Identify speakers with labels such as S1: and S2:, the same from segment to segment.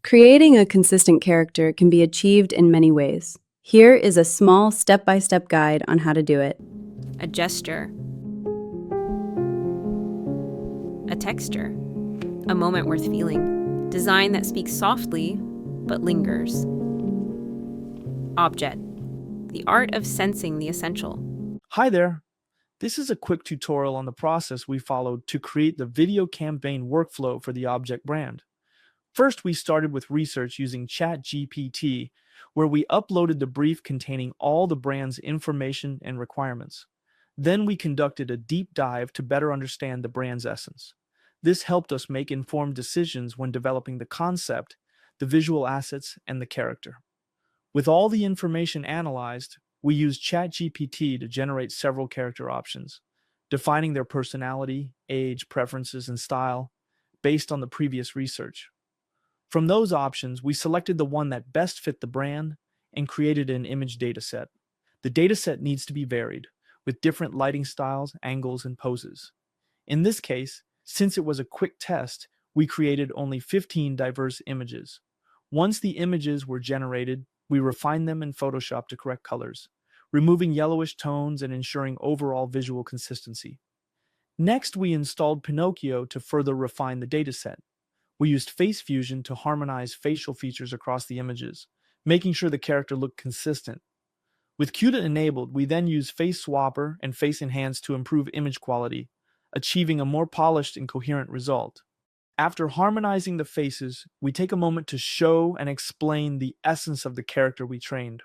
S1: Creating a consistent character can be achieved in many ways. Here is a small step-by-step guide on how to do it.
S2: A gesture, a texture, a moment worth feeling, design that speaks softly but lingers. Object, the art of sensing the essential.
S3: Hi there. This is a quick tutorial on the process we followed to create the video campaign workflow for the Object brand. First, we started with research using ChatGPT, where we uploaded the brief containing all the brand's information and requirements. Then we conducted a deep dive to better understand the brand's essence. This helped us make informed decisions when developing the concept, the visual assets, and the character. With all the information analyzed, we used ChatGPT to generate several character options, defining their personality, age, preferences, and style based on the previous research. From those options, we selected the one that best fit the brand and created an image dataset. The dataset needs to be varied, with different lighting styles, angles, and poses. In this case, since it was a quick test, we created only 15 diverse images. Once the images were generated, we refined them in Photoshop to correct colors, removing yellowish tones and ensuring overall visual consistency. Next, we installed Pinocchio to further refine the dataset. We used face fusion to harmonize facial features across the images, making sure the character looked consistent. With CUDA enabled, we then used Face Swapper and Face Enhance to improve image quality, achieving a more polished and coherent result. After harmonizing the faces, we take a moment to show and explain the essence of the character we trained.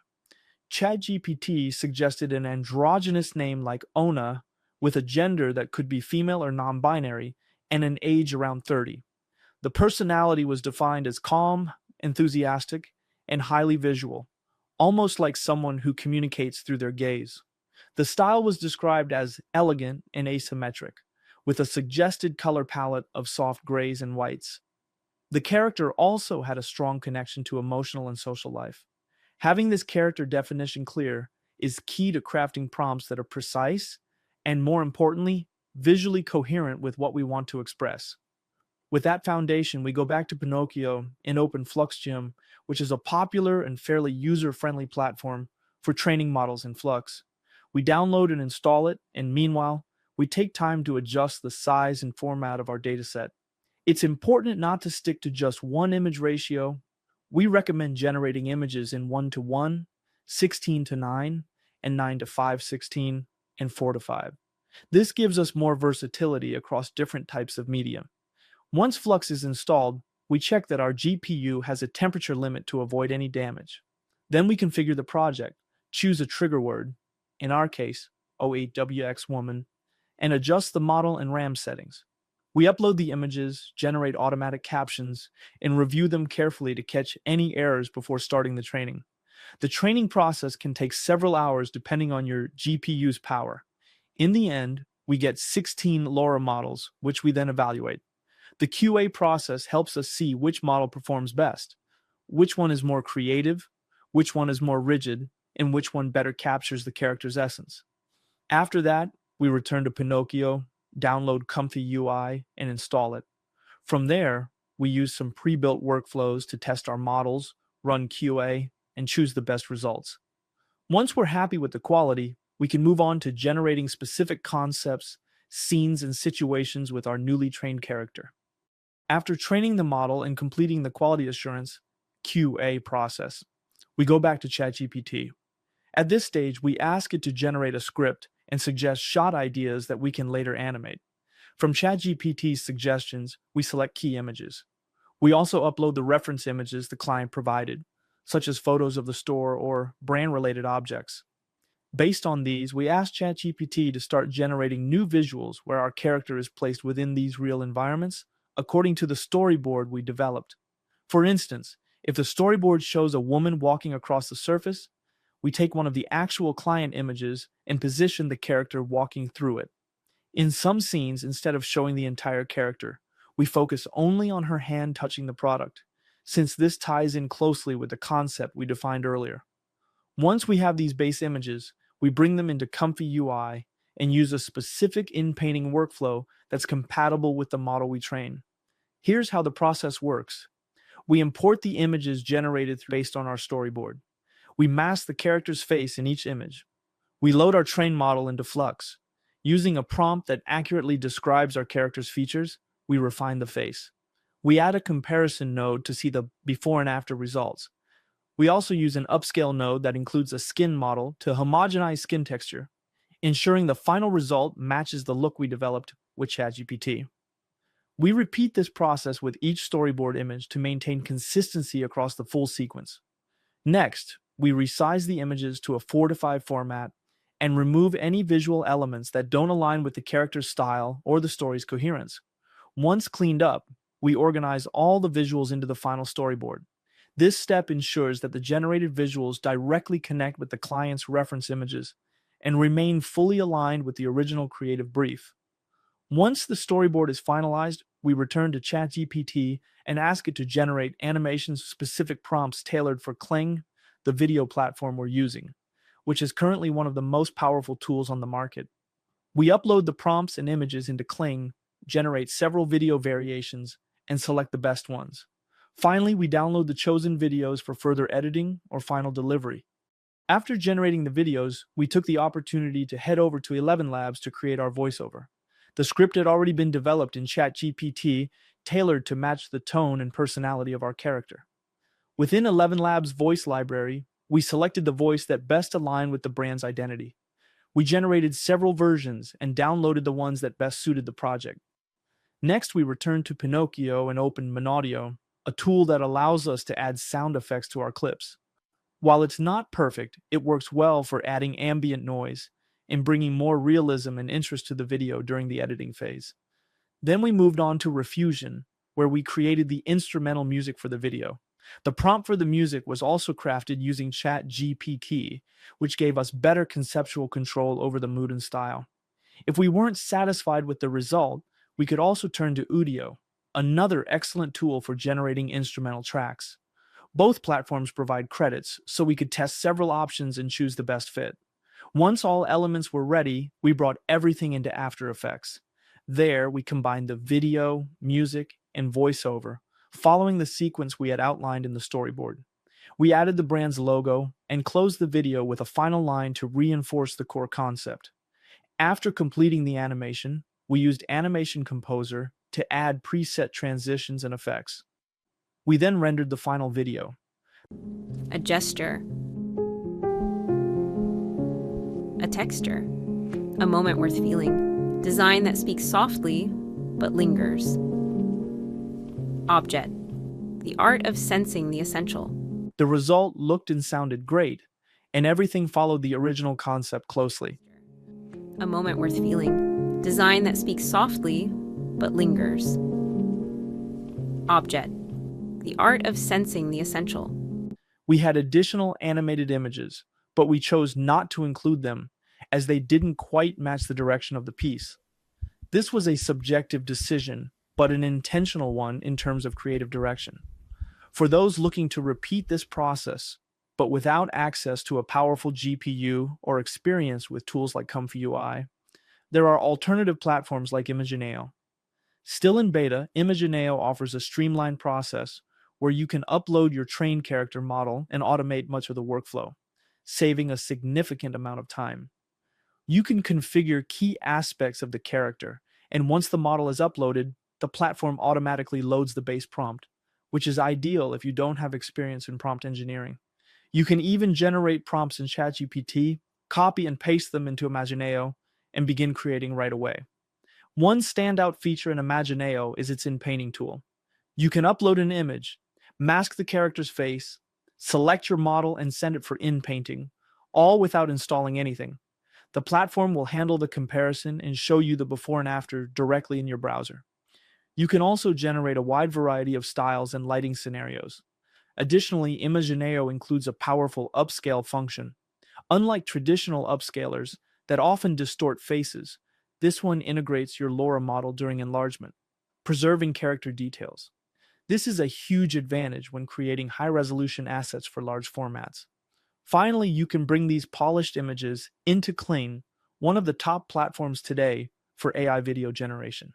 S3: ChatGPT suggested an androgynous name like Ona, with a gender that could be female or non-binary, and an age around 30. The personality was defined as calm, enthusiastic, and highly visual, almost like someone who communicates through their gaze. The style was described as elegant and asymmetric, with a suggested color palette of soft grays and whites. The character also had a strong connection to emotional and social life. Having this character definition clear is key to crafting prompts that are precise and, more importantly, visually coherent with what we want to express. With that foundation, we go back to Pinocchio and open FluxGym, which is a popular and fairly user-friendly platform for training models in Flux. We download and install it, and meanwhile, we take time to adjust the size and format of our dataset. It's important not to stick to just one image ratio. We recommend generating images in 1:1, 16:9, and 9:5:16, and 4:5. This gives us more versatility across different types of media. Once Flux is installed, we check that our GPU has a temperature limit to avoid any damage. Then we configure the project, choose a trigger word, in our case, 08WX woman, and adjust the model and RAM settings. We upload the images, generate automatic captions, and review them carefully to catch any errors before starting the training. The training process can take several hours depending on your GPU's power. In the end, we get 16 LoRa models, which we then evaluate. The QA process helps us see which model performs best, which one is more creative, which one is more rigid, and which one better captures the character's essence. After that, we return to Pinocchio, download Comfy UI, and install it. From there, we use some pre-built workflows to test our models, run QA, and choose the best results. Once we're happy with the quality, we can move on to generating specific concepts, scenes, and situations with our newly trained character. After training the model and completing the quality assurance QA process, we go back to ChatGPT. At this stage, we ask it to generate a script and suggest shot ideas that we can later animate. From ChatGPT's suggestions, we select key images. We also upload the reference images the client provided, such as photos of the store or brand-related objects. Based on these, we ask ChatGPT to start generating new visuals where our character is placed within these real environments, according to the storyboard we developed. For instance, if the storyboard shows a woman walking across the surface, we take one of the actual client images and position the character walking through it. In some scenes, instead of showing the entire character, we focus only on her hand touching the product, since this ties in closely with the concept we defined earlier. Once we have these base images, we bring them into Comfy UI and use a specific in-painting workflow that's compatible with the model we train. Here's how the process works. We import the images generated based on our storyboard. We mask the character's face in each image. We load our trained model into Flux. Using a prompt that accurately describes our character's features, we refine the face. We add a comparison node to see the before and after results. We also use an upscale node that includes a skin model to homogenize skin texture, ensuring the final result matches the look we developed with ChatGPT. We repeat this process with each storyboard image to maintain consistency across the full sequence. Next, we resize the images to a 4 to 5 format and remove any visual elements that don't align with the character's style or the story's coherence. Once cleaned up, we organize all the visuals into the final storyboard. This step ensures that the generated visuals directly connect with the client's reference images and remain fully aligned with the original creative brief. Once the storyboard is finalized, we return to ChatGPT and ask it to generate animation-specific prompts tailored for Kling, the video platform we're using, which is currently one of the most powerful tools on the market. We upload the prompts and images into Kling, generate several video variations, and select the best ones. Finally, we download the chosen videos for further editing or final delivery. After generating the videos, we took the opportunity to head over to 11 Labs to create our voiceover. The script had already been developed in ChatGPT, tailored to match the tone and personality of our character. Within 11 Labs' voice library, we selected the voice that best aligned with the brand's identity. We generated several versions and downloaded the ones that best suited the project. Next, we returned to Pinocchio and opened Monaudio, a tool that allows us to add sound effects to our clips. While it's not perfect, it works well for adding ambient noise and bringing more realism and interest to the video during the editing phase. Then we moved on to Refusion, where we created the instrumental music for the video. The prompt for the music was also crafted using ChatGPT, which gave us better conceptual control over the mood and style. If we weren't satisfied with the result, we could also turn to Udio, another excellent tool for generating instrumental tracks. Both platforms provide credits, so we could test several options and choose the best fit. Once all elements were ready, we brought everything into After Effects. There, we combined the video, music, and voiceover, following the sequence we had outlined in the storyboard. We added the brand's logo and closed the video with a final line to reinforce the core concept. After completing the animation, we used Animation Composer to add preset transitions and effects. We then rendered the final video.
S2: A gesture, a texture, a moment worth feeling, design that speaks softly but lingers. Object, the art of sensing the essential.
S3: The result looked and sounded great, and everything followed the original concept closely.
S2: A moment worth feeling, design that speaks softly but lingers. Object, the art of sensing the essential.
S3: We had additional animated images, but we chose not to include them as they didn't quite match the direction of the piece. This was a subjective decision, but an intentional one in terms of creative direction. For those looking to repeat this process, but without access to a powerful GPU or experience with tools like Comfy UI, there are alternative platforms like Imagineo. Still in beta, Imagineo offers a streamlined process where you can upload your trained character model and automate much of the workflow, saving a significant amount of time. You can configure key aspects of the character, and once the model is uploaded, the platform automatically loads the base prompt, which is ideal if you don't have experience in prompt engineering. You can even generate prompts in ChatGPT, copy and paste them into Imagineo, and begin creating right away. One standout feature in Imagineo is its in-painting tool. You can upload an image, mask the character's face, select your model, and send it for in-painting, all without installing anything. The platform will handle the comparison and show you the before and after directly in your browser. You can also generate a wide variety of styles and lighting scenarios. Additionally, Imagineo includes a powerful upscale function. Unlike traditional upscalers that often distort faces, this one integrates your LoRa model during enlargement, preserving character details. This is a huge advantage when creating high-resolution assets for large formats. Finally, you can bring these polished images into Kling, one of the top platforms today for AI video generation.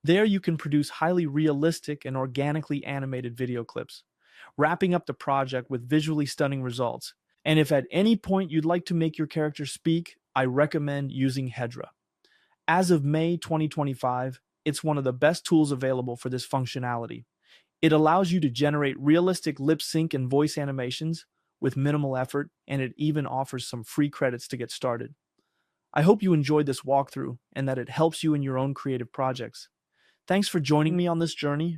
S3: There you can produce highly realistic and organically animated video clips, wrapping up the project with visually stunning results. And if at any point you'd like to make your character speak, I recommend using Hedra. As of May 2025, it's one of the best tools available for this functionality. It allows you to generate realistic lip sync and voice animations with minimal effort, and it even offers some free credits to get started. I hope you enjoyed this walkthrough and that it helps you in your own creative projects. Thanks for joining me on this journey.